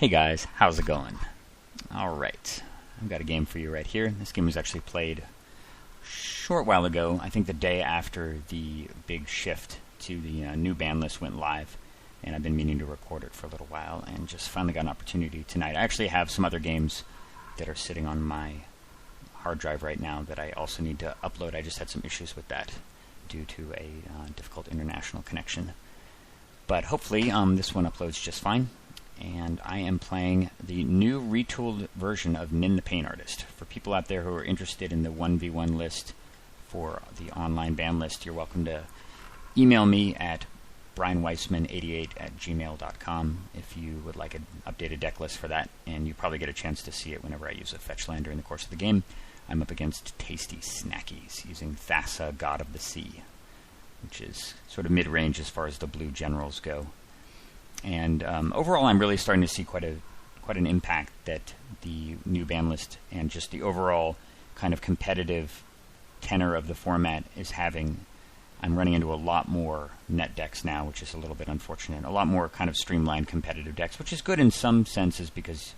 Hey guys, how's it going? Alright, I've got a game for you right here. This game was actually played a short while ago, I think the day after the big shift to the new ban list went live, and I've been meaning to record it for a little while, and just finally got an opportunity tonight. I actually have some other games that are sitting on my hard drive right now that I also need to upload. I just had some issues with that due to a difficult international connection. But hopefully this one uploads just fine. And I am playing the new retooled version of Nin the Paint Artist. For people out there who are interested in the 1v1 list for the online ban list, you're welcome to email me at brianweissman88@gmail.com if you would like an updated deck list for that, and you probably get a chance to see it whenever I use a fetch land during the course of the game. I'm up against Tasty Snackies using Thassa, God of the Sea, which is sort of mid-range as far as the blue generals go. And overall, I'm really starting to see quite an impact that the new ban list and just the overall kind of competitive tenor of the format is having. I'm running into a lot more net decks now, which is a little bit unfortunate. A lot more kind of streamlined competitive decks, which is good in some senses because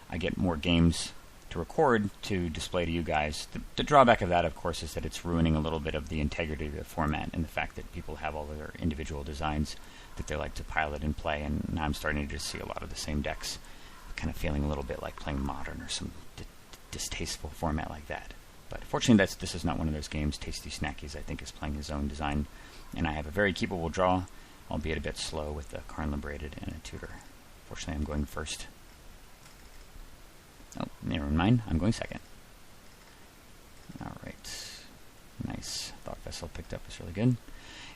I get more games to record to display to you guys. The drawback of that, of course, is that it's ruining a little bit of the integrity of the format and the fact that people have all of their individual designs that they like to pilot and play, and now I'm starting to just see a lot of the same decks, kind of feeling a little bit like playing Modern or some distasteful format like that. But fortunately, this is not one of those games. Tasty Snackies, I think, is playing his own design, and I have a very keepable draw, albeit a bit slow with the Karn Liberated and a tutor. Fortunately, I'm going first. Oh, never mind, I'm going second. Alright, nice. Thought Vessel picked up is really good.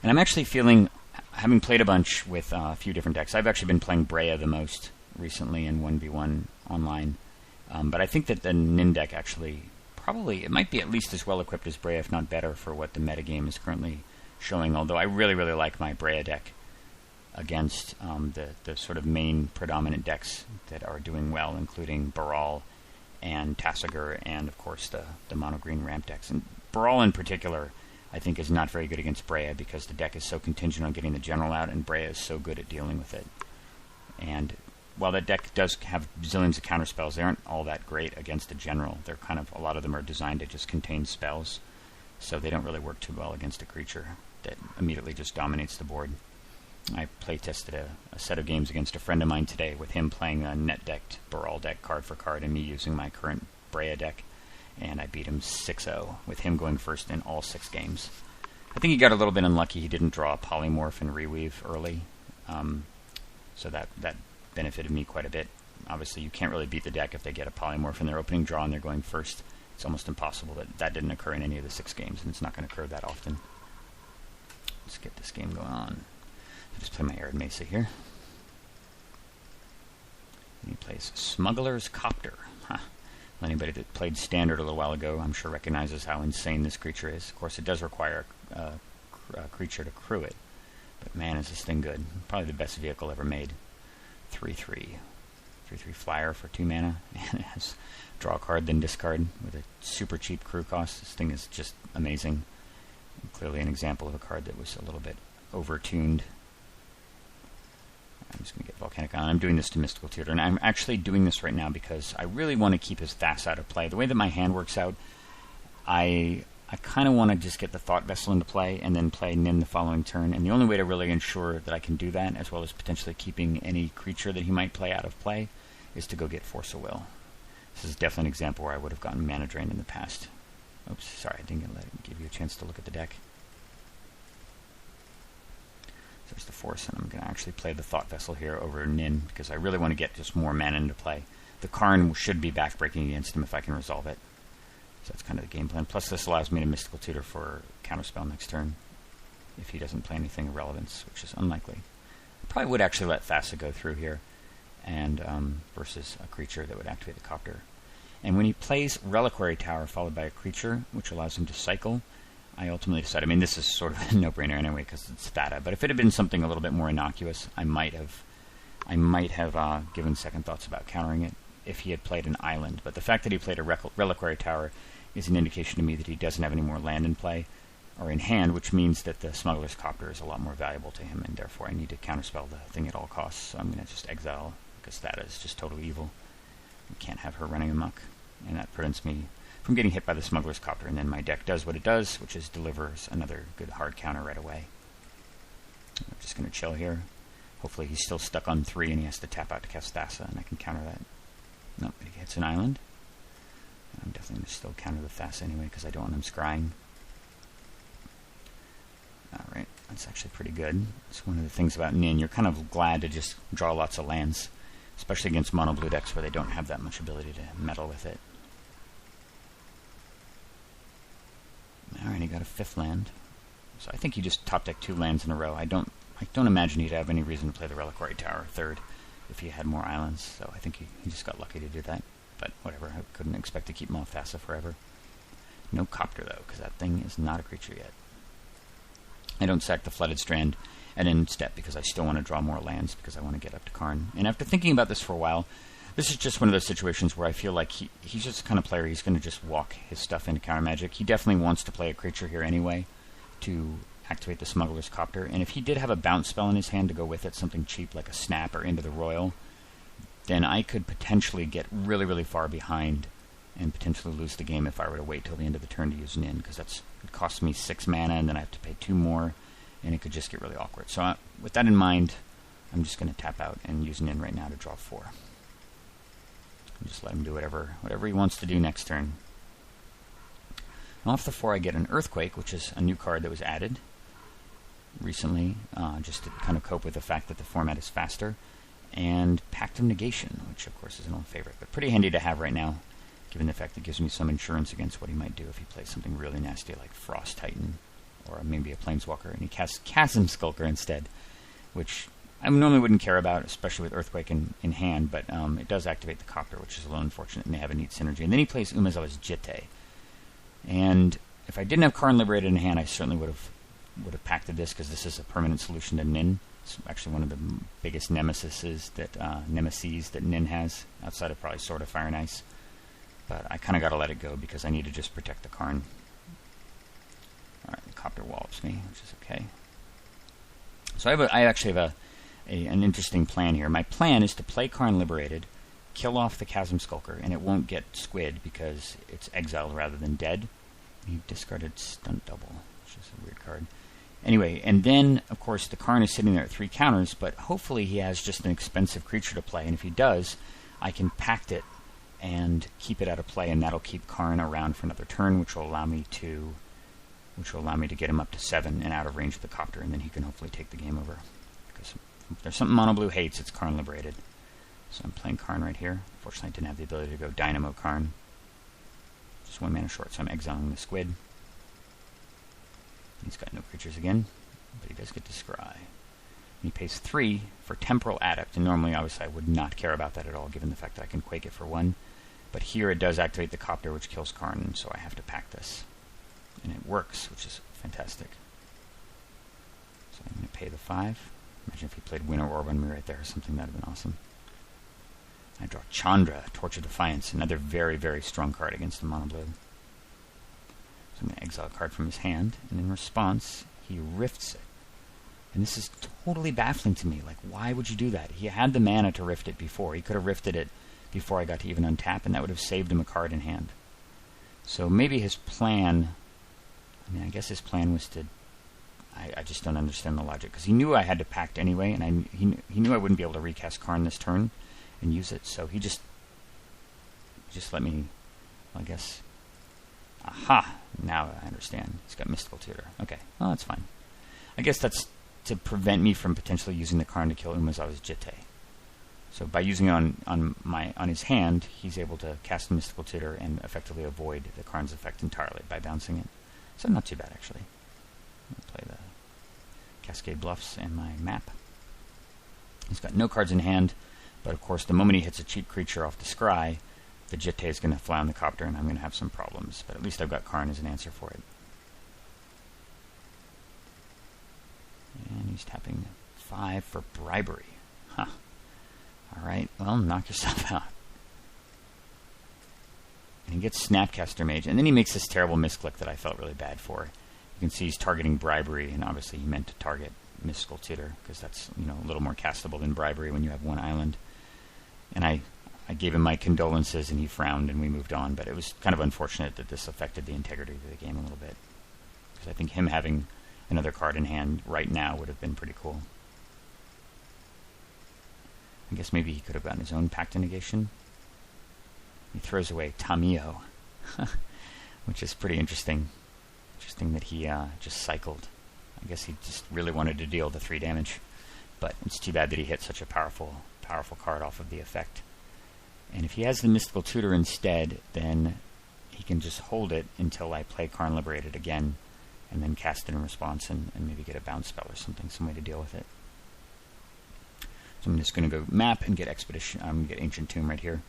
And I'm actually feeling, having played a bunch with a few different decks, I've actually been playing Brea the most recently in 1v1 online. But I think that the Nin deck actually, probably, it might be at least as well equipped as Brea, if not better, for what the metagame is currently showing. Although I really, really like my Brea deck against the sort of main predominant decks that are doing well, including Baral and Thassa, and of course the mono-green ramp decks. And Baral in particular, I think, is not very good against Brea because the deck is so contingent on getting the general out, and Brea is so good at dealing with it. And while that deck does have zillions of counter spells, they aren't all that great against the general. They're kind of, a lot of them are designed to just contain spells, so they don't really work too well against a creature that immediately just dominates the board. I play-tested a set of games against a friend of mine today with him playing a net-decked Baral deck card for card and me using my current Brea deck, and I beat him 6-0 with him going first in all 6 games. I think he got a little bit unlucky. He didn't draw a Polymorph and Reweave early, so that benefited me quite a bit. Obviously, you can't really beat the deck if they get a Polymorph in their opening draw and they're going first. It's almost impossible. That didn't occur in any of the 6 games, and it's not going to occur that often. Let's get this game going on. I'll just play my Arid Mesa here. And he plays Smuggler's Copter. Huh. Well, anybody that played Standard a little while ago, I'm sure recognizes how insane this creature is. Of course, it does require a creature to crew it. But man, is this thing good. Probably the best vehicle ever made. 3/3. 3/3 flyer for 2 mana. And it has draw a card, then discard with a super cheap crew cost. This thing is just amazing. Clearly an example of a card that was a little bit over-tuned. I'm just going to get Volcanic on. I'm doing this to Mystical Tutor, and I'm actually doing this right now because I really want to keep his Thassa out of play. The way that my hand works out, I kind of want to just get the Thought Vessel into play and then play Nin the following turn, and the only way to really ensure that I can do that, as well as potentially keeping any creature that he might play out of play, is to go get Force of Will. This is definitely an example where I would have gotten Mana Drain in the past. Oops, sorry, I didn't give you a chance to look at the deck. So there's the Force, and I'm going to actually play the Thought Vessel here over Nin, because I really want to get just more mana into play. The Karn should be backbreaking against him if I can resolve it. So that's kind of the game plan. Plus this allows me to Mystical Tutor for Counterspell next turn, if he doesn't play anything of relevance, which is unlikely. I probably would actually let Thassa go through here, and versus a creature that would activate the Copter. And when he plays Reliquary Tower followed by a creature, which allows him to cycle, I ultimately decided, I mean, this is sort of a no-brainer anyway because it's Thassa, but if it had been something a little bit more innocuous, I might have given second thoughts about countering it if he had played an island. But the fact that he played a Reliquary Tower is an indication to me that he doesn't have any more land in play or in hand, which means that the Smuggler's Copter is a lot more valuable to him, and therefore I need to counterspell the thing at all costs. So I'm going to just exile because that is just totally evil. We can't have her running amok, and that prevents me from getting hit by the Smuggler's Copter, and then my deck does what it does, which is delivers another good hard counter right away. I'm just going to chill here. Hopefully he's still stuck on 3 and he has to tap out to cast Thassa, and I can counter that. Nope, he hits an island. I'm definitely going to still counter the Thassa anyway, because I don't want him scrying. Alright, that's actually pretty good. It's one of the things about Nin. You're kind of glad to just draw lots of lands, especially against mono-blue decks where they don't have that much ability to meddle with it. Alright, he got a 5th land. So I think he just top decked 2 lands in a row. I don't imagine he'd have any reason to play the Reliquary Tower 3rd if he had more islands, so I think he just got lucky to do that. But whatever, I couldn't expect to keep him off Thassa forever. No Copter, though, because that thing is not a creature yet. I don't sack the Flooded Strand at end step because I still want to draw more lands because I want to get up to Karn. And after thinking about this for a while, this is just one of those situations where I feel like he's just the kind of player he's going to just walk his stuff into counter magic. He definitely wants to play a creature here anyway to activate the Smuggler's Copter. And if he did have a bounce spell in his hand to go with it, something cheap like a Snap or Into the Royal, then I could potentially get really, really far behind and potentially lose the game if I were to wait till the end of the turn to use Nin, because it costs me 6 mana and then I have to pay 2 more, and it could just get really awkward. So with that in mind, I'm just going to tap out and use Nin right now to draw 4. And just let him do whatever he wants to do next turn. And off the 4 I get an Earthquake, which is a new card that was added recently, just to kind of cope with the fact that the format is faster, and Pact of Negation, which of course is an old favorite, but pretty handy to have right now, given the fact that it gives me some insurance against what he might do if he plays something really nasty like Frost Titan, or maybe a Planeswalker, and he casts Chasm Skulker instead, which I normally wouldn't care about, especially with Earthquake in hand, but it does activate the Copter, which is a little unfortunate, and they have a neat synergy. And then he plays Umezawa's Jitte. And if I didn't have Karn Liberated in hand, I certainly would have pacted this, because this is a permanent solution to Nin. It's actually one of the biggest nemesis that Nin has, outside of probably Sword of Fire and Ice. But I kind of got to let it go because I need to just protect the Karn. Alright, the Copter wallops me, which is okay. So I actually have an interesting plan here. My plan is to play Karn Liberated, kill off the Chasm Skulker, and it won't get squid because it's exiled rather than dead. He discarded Stunt Double, which is a weird card. Anyway, and then, of course, the Karn is sitting there at 3 counters, but hopefully he has just an expensive creature to play, and if he does, I can pact it and keep it out of play, and that'll keep Karn around for another turn, which will allow me to get him up to 7 and out of range of the Copter, and then he can hopefully take the game over. Because if there's something Mono Blue hates, it's Karn Liberated. So I'm playing Karn right here. Fortunately, I didn't have the ability to go Dynamo Karn. Just 1 mana short, so I'm exiling the Squid. He's got no creatures again, but he does get to scry. And he pays 3 for Temporal Adept, and normally, obviously, I would not care about that at all, given the fact that I can Quake it for 1. But here it does activate the Copter, which kills Karn, so I have to pack this. And it works, which is fantastic. So I'm going to pay the 5. Imagine if he played Winter Orb on me right there or something, that would have been awesome. I draw Chandra, Torch of Defiance, another very, very strong card against the mono blue. So I'm going to exile a card from his hand, and in response, he rifts it. And this is totally baffling to me. Like, why would you do that? He had the mana to rift it before. He could have rifted it before I got to even untap, and that would have saved him a card in hand. So maybe his plan... I mean, I guess his plan was to... I just don't understand the logic, because he knew I had to pact anyway, and he knew I wouldn't be able to recast Karn this turn and use it, so he just let me... Well, I guess... Aha! Now I understand. He's got Mystical Tutor. Okay, well, that's fine. I guess that's to prevent me from potentially using the Karn to kill Umezawa's Jitte. So by using it on his hand, he's able to cast Mystical Tutor and effectively avoid the Karn's effect entirely by bouncing it. So not too bad, actually. I'll play the Cascade Bluffs and my map. He's got no cards in hand, but of course the moment he hits a cheap creature off the scry, the Jitte is going to fly on the Copter and I'm going to have some problems. But at least I've got Karn as an answer for it. And he's tapping 5 for Bribery. Huh. Alright, well, knock yourself out. And he gets Snapcaster Mage, and then he makes this terrible misclick that I felt really bad for. You can see he's targeting Bribery, and obviously he meant to target Mystical Tutor, because that's, a little more castable than Bribery when you have 1 island. And I gave him my condolences, and he frowned, and we moved on. But it was kind of unfortunate that this affected the integrity of the game a little bit. Because I think him having another card in hand right now would have been pretty cool. I guess maybe he could have gotten his own Pact of Negation. He throws away Tamiyo, which is pretty interesting. Interesting that he just cycled. I guess he just really wanted to deal the 3 damage. But it's too bad that he hit such a powerful card off of the effect. And if he has the Mystical Tutor instead, then he can just hold it until I play Karn Liberated again, and then cast it in response and maybe get a bounce spell or something, some way to deal with it. So I'm just going to go map and get Expedition. I'm going to get Ancient Tomb right here,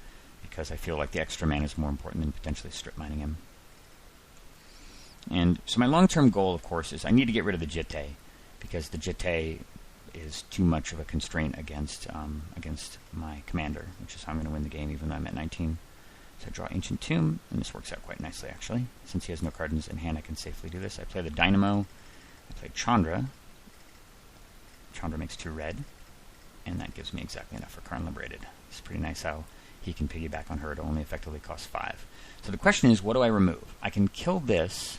because I feel like the extra mana is more important than potentially strip mining him. And so my long-term goal, of course, is I need to get rid of the Jitte, because the Jitte is too much of a constraint against my commander, which is how I'm going to win the game, even though I'm at 19. So I draw Ancient Tomb, and this works out quite nicely, actually. Since he has no cards in hand, I can safely do this. I play the Dynamo. I play Chandra. Chandra makes 2 red, and that gives me exactly enough for Karn Liberated. It's pretty nice how he can piggyback on her. It only effectively costs 5. So the question is, what do I remove? I can kill this,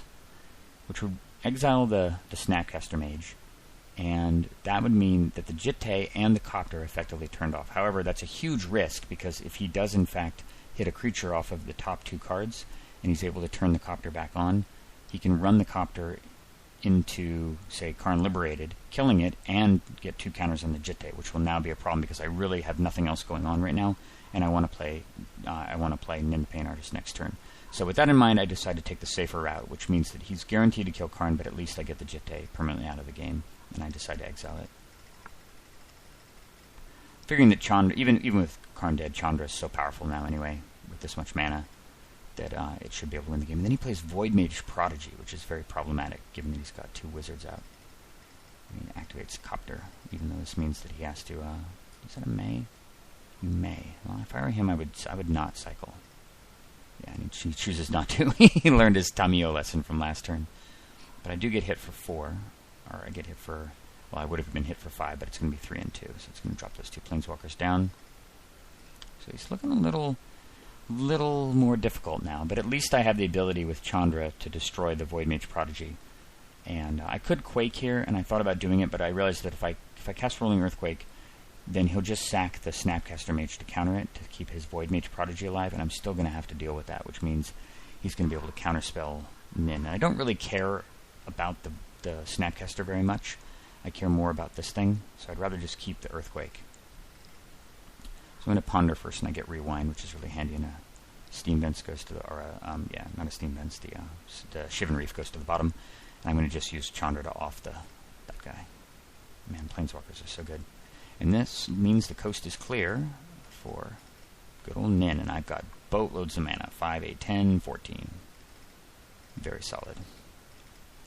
which would exile the Snapcaster Mage, and that would mean that the Jitte and the Copter are effectively turned off. However, that's a huge risk, because if he does in fact hit a creature off of the top 2 cards, and he's able to turn the Copter back on, he can run the Copter into, say, Karn Liberated, killing it, and get 2 counters on the Jitte, which will now be a problem, because I really have nothing else going on right now, and I want to play Nin the Pain Artist next turn. So with that in mind, I decided to take the safer route, which means that he's guaranteed to kill Karn, but at least I get the Jitte permanently out of the game, and I decide to exile it. Figuring that Chandra, even with Karn dead, Chandra is so powerful now anyway, with this much mana, that it should be able to win the game. And then he plays Void Mage Prodigy, which is very problematic, given that he's got 2 wizards out. He activates Copter, even though this means that he has to, is that a May? You may. Well, if I were him, I would not cycle. Yeah, and he chooses not to. He learned his Tamiyo lesson from last turn. But I do get hit for 4, or I get hit for, well, I would have been hit for 5, but it's going to be 3 and 2, so it's going to drop those 2 Planeswalkers down. So he's looking a little more difficult now, but at least I have the ability with Chandra to destroy the Void Mage Prodigy. And I could Quake here, and I thought about doing it, but I realized that if I cast Rolling Earthquake, then he'll just sack the Snapcaster Mage to counter it, to keep his Void Mage Prodigy alive, and I'm still going to have to deal with that, which means he's going to be able to counterspell Nin. And I don't really care about the Snapcaster very much. I care more about this thing, so I'd rather just keep the Earthquake. So I'm going to Ponder first, and I get Rewind, which is really handy, and a Steam Vents goes to the, not a Steam Vents, the Shivan Reef goes to the bottom, and I'm going to just use Chandra to off that guy. Man, Planeswalkers are so good. And this means the coast is clear for good old Nin, and I've got boatloads of mana, 5, 8, 10, 14. Very solid.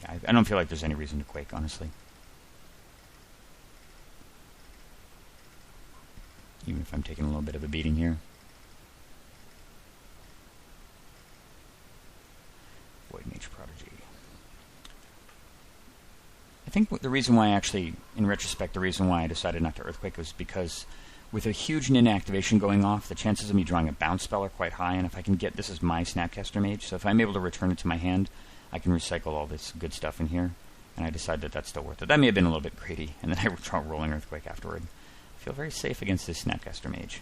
Yeah, I don't feel like there's any reason to Quake, honestly. Even if I'm taking a little bit of a beating here. Void Mage Prodigy. I think the reason why in retrospect, the reason why I decided not to Earthquake was because with a huge Nin activation going off, the chances of me drawing a bounce spell are quite high, and if I can get, this is my Snapcaster Mage, so if I'm able to return it to my hand, I can recycle all this good stuff in here, and I decided that that's still worth it. That may have been a little bit greedy, and then I draw Rolling Earthquake afterward. I feel very safe against this Snapcaster Mage.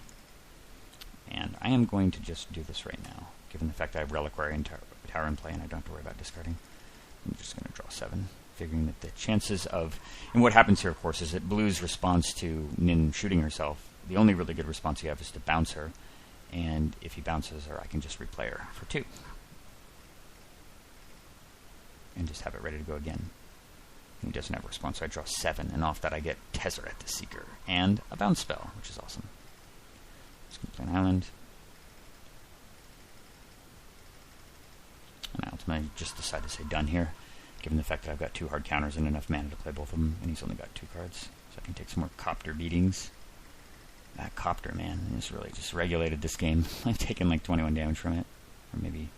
And I am going to just do this right now, given the fact that I have Reliquary and Tower in play, and I don't have to worry about discarding. I'm just going to draw 7. Figuring that the chances of, and what happens here, of course, is that Blue's response to Nin shooting herself, the only really good response you have is to bounce her, and if he bounces her, I can just replay her for 2. And just have it ready to go again. And he doesn't have a response, so I draw 7, and off that I get Tezzeret the Seeker, and a bounce spell, which is awesome. Just going to play an island. And I ultimately just decide to say done here, given the fact that I've got 2 hard counters and enough mana to play both of them, and he's only got 2 cards. So I can take some more Copter beatings. That Copter, man, has really just regulated this game. I've taken like 21 damage from it. Or maybe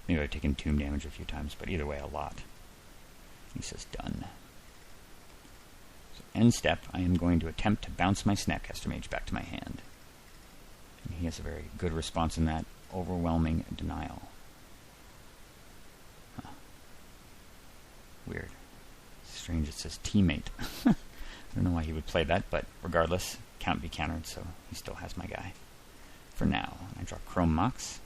I've taken tomb damage a few times, but either way, a lot. He says done. So end step, I am going to attempt to bounce my Snapcaster Mage back to my hand. And he has a very good response in that. Overwhelming denial. Huh. Weird. Strange, it says teammate. I don't know why he would play that, but regardless, can't be countered, so he still has my guy. For now, I draw Chrome Mox.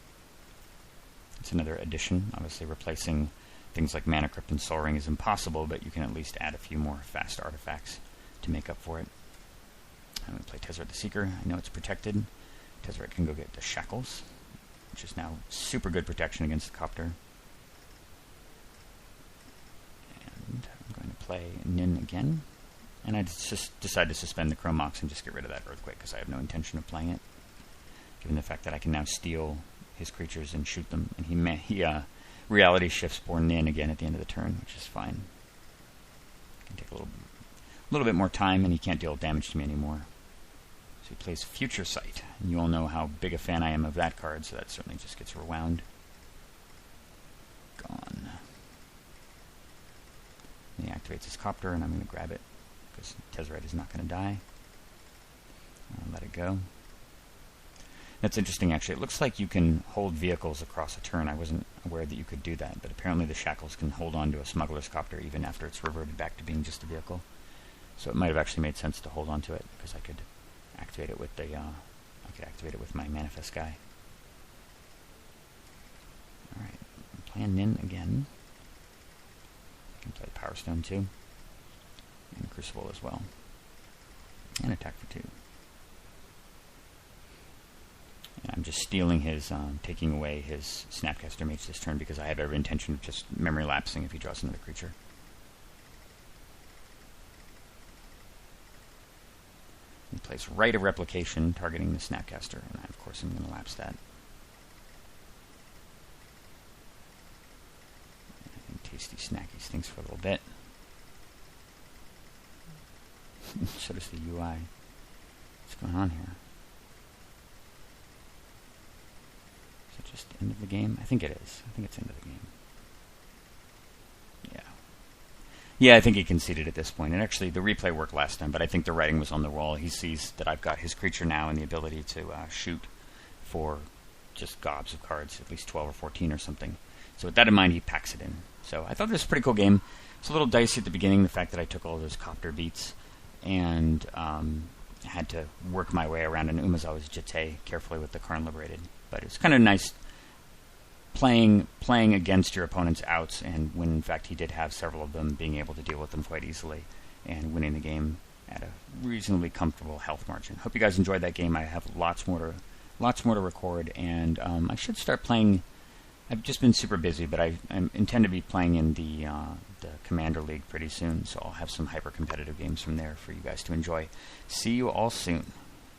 It's another addition. Obviously, replacing things like Mana Crypt and Soul Ring is impossible, but you can at least add a few more fast artifacts to make up for it. I'm going to play Tezzeret the Seeker. I know it's protected. Tezzeret can go get the Shackles, which is now super good protection against the Copter. And I'm going to play Nin again. And I just decided to suspend the Chrome Mox and just get rid of that Earthquake because I have no intention of playing it, given the fact that I can now steal his creatures and shoot them. And he reality shifts for Nin again at the end of the turn, which is fine. I can take a little bit more time, and he can't deal damage to me anymore. So he plays Future Sight. And you all know how big a fan I am of that card, so that certainly just gets rewound. Gone. And he activates his Copter, and I'm going to grab it, because Tezzeret is not going to die. I'll let it go. That's interesting, actually. It looks like you can hold vehicles across a turn. I wasn't aware that you could do that, but apparently the Shackles can hold on to a Smuggler's Copter even after it's reverted back to being just a vehicle. So it might have actually made sense to hold on to it, because I could activate it with my Manifest guy. Alright, I'm playing Nin again. I can play Power Stone too. And Crucible as well. And attack for 2. And I'm just stealing his, taking away his Snapcaster Mage this turn because I have every intention of just memory lapsing if he draws another creature. He plays Rite of Replication, targeting the Snapcaster, and I, of course, am going to lapse that. And tasty snacky stinks for a little bit. So does the UI. What's going on here? Is it just end of the game? I think it is. I think it's end of the game. Yeah. Yeah, I think he conceded at this point. And actually, the replay worked last time, but I think the writing was on the wall. He sees that I've got his creature now and the ability to shoot for just gobs of cards, at least 12 or 14 or something. So with that in mind, he packs it in. So I thought this was a pretty cool game. It's a little dicey at the beginning, the fact that I took all those Copter beats and had to work my way around an Umezawa's Jitte carefully with the Karn Liberated. But it's kind of nice playing against your opponent's outs, and when in fact he did have several of them, being able to deal with them quite easily and winning the game at a reasonably comfortable health margin. Hope you guys enjoyed that game. I have lots more to record, and I should start playing. I've just been super busy, but I intend to be playing in the Commander League pretty soon, so I'll have some hyper competitive games from there for you guys to enjoy. See you all soon.